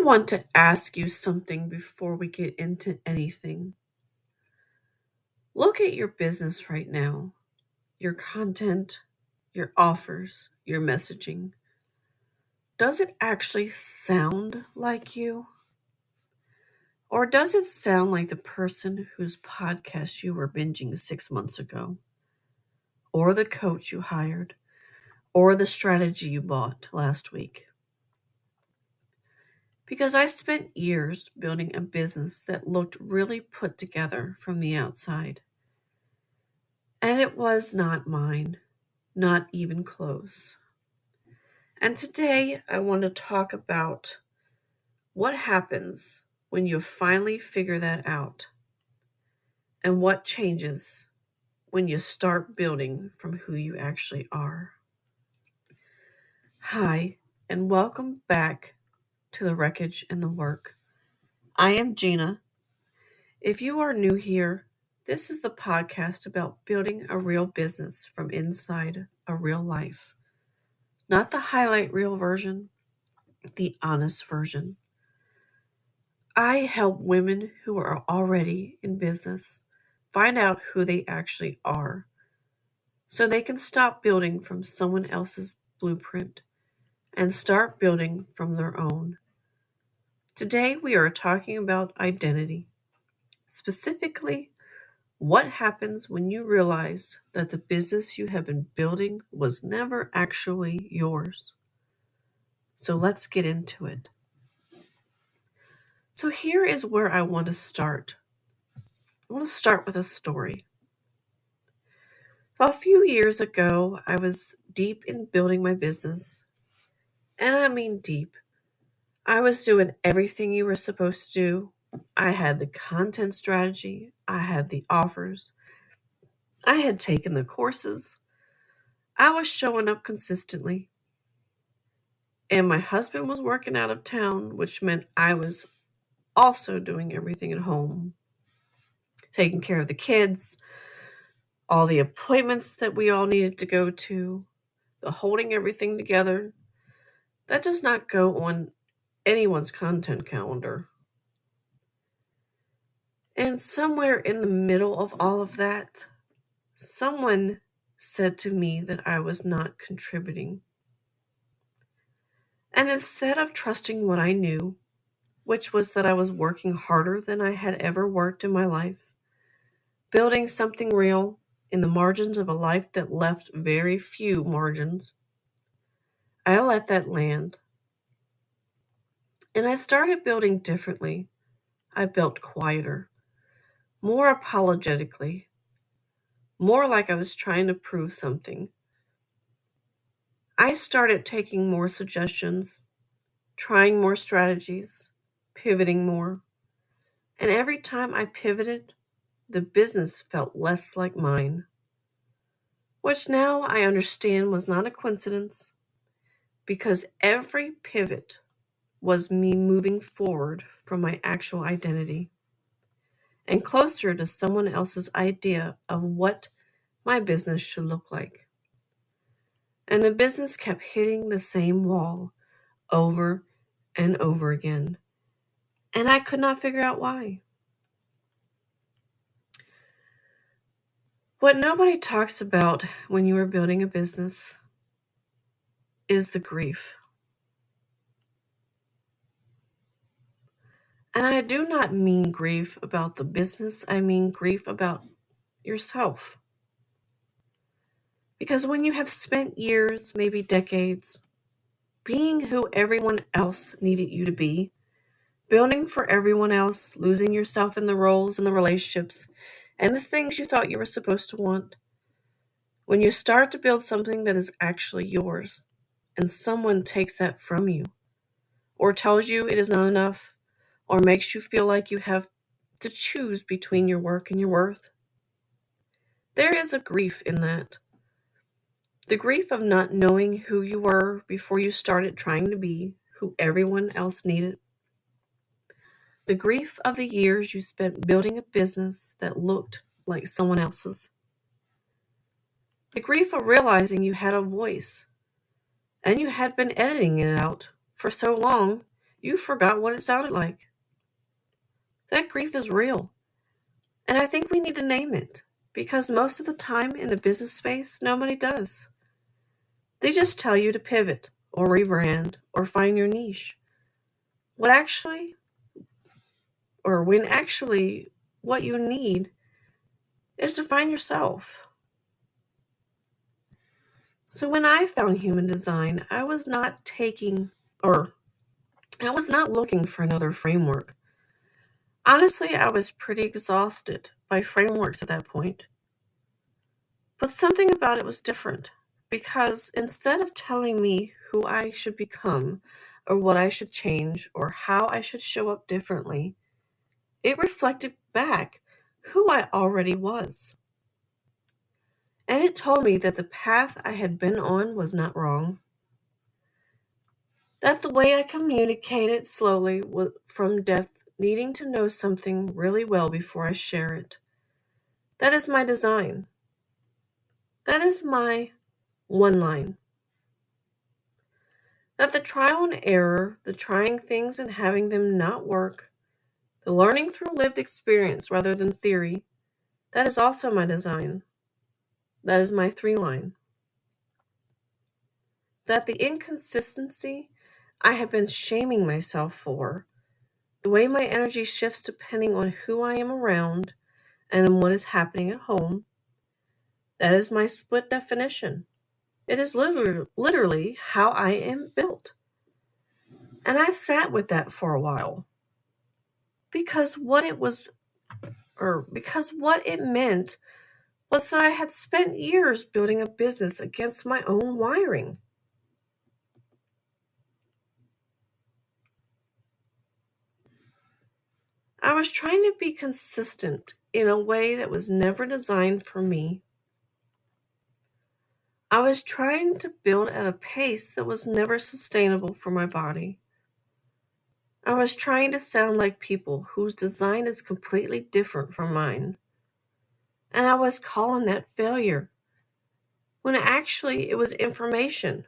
want to ask you something before we get into anything. Look at your business right now, your content, your offers, your messaging. Does it actually sound like you? Or does it sound like the person whose podcast you were binging 6 months ago? Or the coach you hired? Or the strategy you bought last week? Because I spent years building a business that looked really put together from the outside. And it was not mine, not even close. And today I want to talk about what happens when you finally figure that out and what changes when you start building from who you actually are. Hi, and welcome back to The Wreckage and the Work. I am Gina. If you are new here, this is the podcast about building a real business from inside a real life. Not the highlight reel version, the honest version. I help women who are already in business find out who they actually are so they can stop building from someone else's blueprint and start building from their own. Today we are talking about identity. Specifically, what happens when you realize that the business you have been building was never actually yours? So let's get into it. So here is where I want to start. I want to start with a story. A few years ago, I was deep in building my business. And I mean deep. I was doing everything you were supposed to do. I had the content strategy. I had the offers. I had taken the courses. I was showing up consistently. And my husband was working out of town, which meant I was also doing everything at home, taking care of the kids, all the appointments that we all needed to go to, the holding everything together. That does not go on anyone's content calendar. And somewhere in the middle of all of that, someone said to me that I was not contributing. And instead of trusting what I knew, which was that I was working harder than I had ever worked in my life, building something real in the margins of a life that left very few margins, I let that land. And I started building differently. I built quieter, more apologetically, more like I was trying to prove something. I started taking more suggestions, trying more strategies, pivoting more. And every time I pivoted, the business felt less like mine, which now I understand was not a coincidence because every pivot was me moving forward from my actual identity and closer to someone else's idea of what my business should look like. And the business kept hitting the same wall over and over again. And I could not figure out why. What nobody talks about when you are building a business is the grief. And I do not mean grief about the business, I mean grief about yourself. Because when you have spent years, maybe decades, being who everyone else needed you to be, building for everyone else, losing yourself in the roles and the relationships, and the things you thought you were supposed to want, when you start to build something that is actually yours, and someone takes that from you, or tells you it is not enough, or makes you feel like you have to choose between your work and your worth, there is a grief in that. The grief of not knowing who you were before you started trying to be who everyone else needed. The grief of the years you spent building a business that looked like someone else's. The grief of realizing you had a voice and you had been editing it out for so long You forgot what it sounded like. That grief is real, and I think we need to name it, because most of the time in the business space, nobody does. They just tell you to pivot, or rebrand, or find your niche. What actually, or when actually, what you need is to find yourself. So when I found human design, or I was not looking for another framework. Honestly, I was pretty exhausted by frameworks at that point. But something about it was different, because instead of telling me who I should become, or what I should change, or how I should show up differently, it reflected back who I already was. And it told me that the path I had been on was not wrong, that the way I communicated slowly was from depth, needing to know something really well before I share it. That is my design. That is my one line. That the trial and error, the trying things and having them not work, the learning through lived experience rather than theory, that is also my design. That is my three line. That the inconsistency I have been shaming myself for, the way my energy shifts depending on who I am around and what is happening at home, that is my split definition. It is literally how I am built. And I sat with that for a while because what it meant was that I had spent years building a business against my own wiring. I was trying to be consistent in a way that was never designed for me. I was trying to build at a pace that was never sustainable for my body. I was trying to sound like people whose design is completely different from mine. And I was calling that failure, when actually it was information.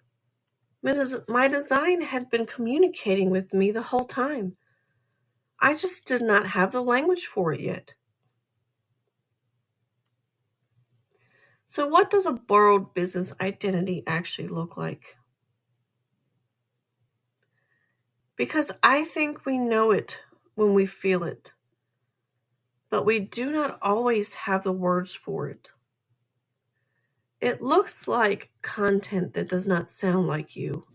My design had been communicating with me the whole time. I just did not have the language for it yet. So, what does a borrowed business identity actually look like? Because I think we know it when we feel it, but we do not always have the words for it. It looks like content that does not sound like you.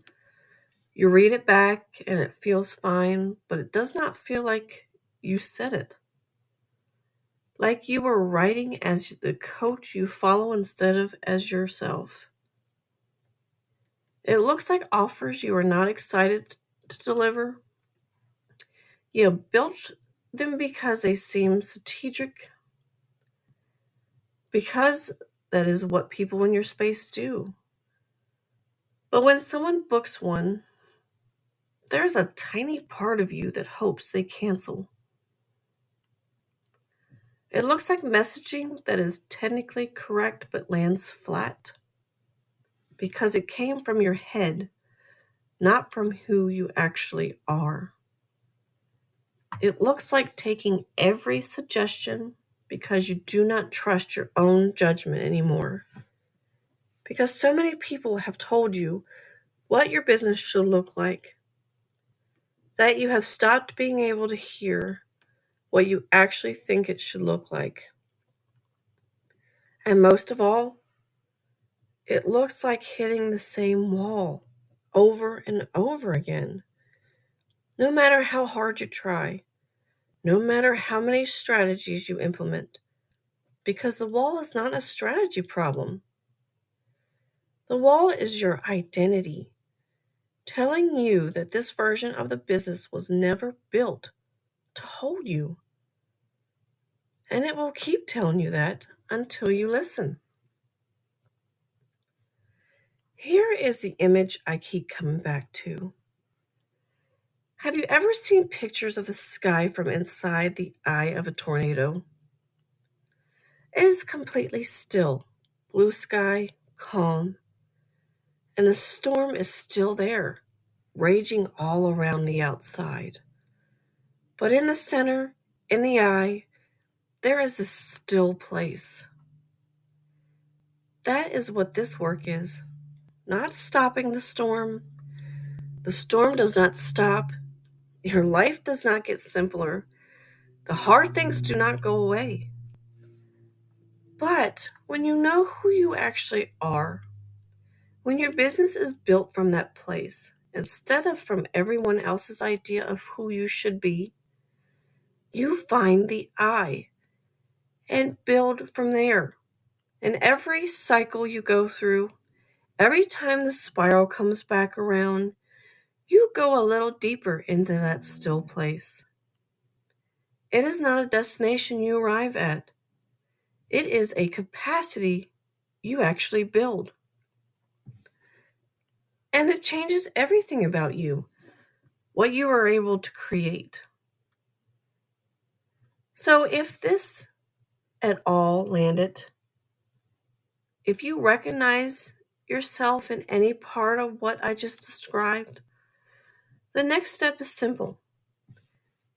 You read it back and it feels fine, but it does not feel like you said it. Like you were writing as the coach you follow instead of as yourself. It looks like offers you are not excited to deliver. You built them because they seem strategic, because that is what people in your space do. But when someone books one, there's a tiny part of you that hopes they cancel. It looks like messaging that is technically correct but lands flat because it came from your head, not from who you actually are. It looks like taking every suggestion because you do not trust your own judgment anymore. Because so many people have told you what your business should look like that you have stopped being able to hear what you actually think it should look like. And most of all, it looks like hitting the same wall over and over again. No matter how hard you try, no matter how many strategies you implement, because the wall is not a strategy problem. The wall is your identity, telling you that this version of the business was never built to hold you. And it will keep telling you that until you listen. Here is the image I keep coming back to. Have you ever seen pictures of the sky from inside the eye of a tornado? It is completely still, blue sky, calm, and the storm is still there. raging all around the outside. But in the center, in the eye, there is a still place. That is what this work is. Not stopping the storm. The storm does not stop. Your life does not get simpler. The hard things do not go away. But when you know who you actually are, when your business is built from that place, instead of from everyone else's idea of who you should be, you find the I and build from there. And every cycle you go through, every time the spiral comes back around, you go a little deeper into that still place. It is not a destination you arrive at. It is a capacity you actually build. And it changes everything about you, what you are able to create. So if this at all landed, if you recognize yourself in any part of what I just described, the next step is simple.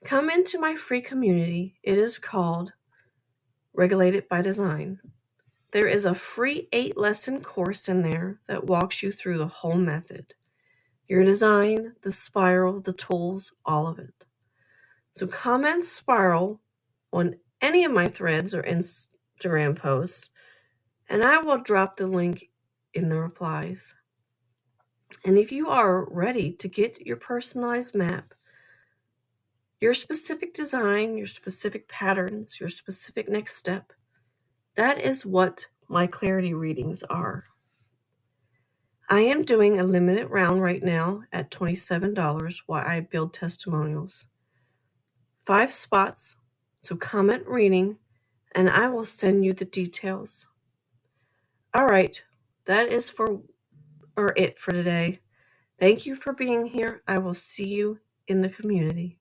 Come into my free community. It is called Regulated by Design. There is a free 8-lesson course in there that walks you through the whole method. Your design, the spiral, the tools, all of it. So comment spiral on any of my threads or Instagram posts, and I will drop the link in the replies. And if you are ready to get your personalized map, your specific design, your specific patterns, your specific next step, that is what my clarity readings are. I am doing a limited round right now at $27 while I build testimonials. 5 spots, so comment reading, and I will send you the details. All right, that is it for today. Thank you for being here. I will see you in the community.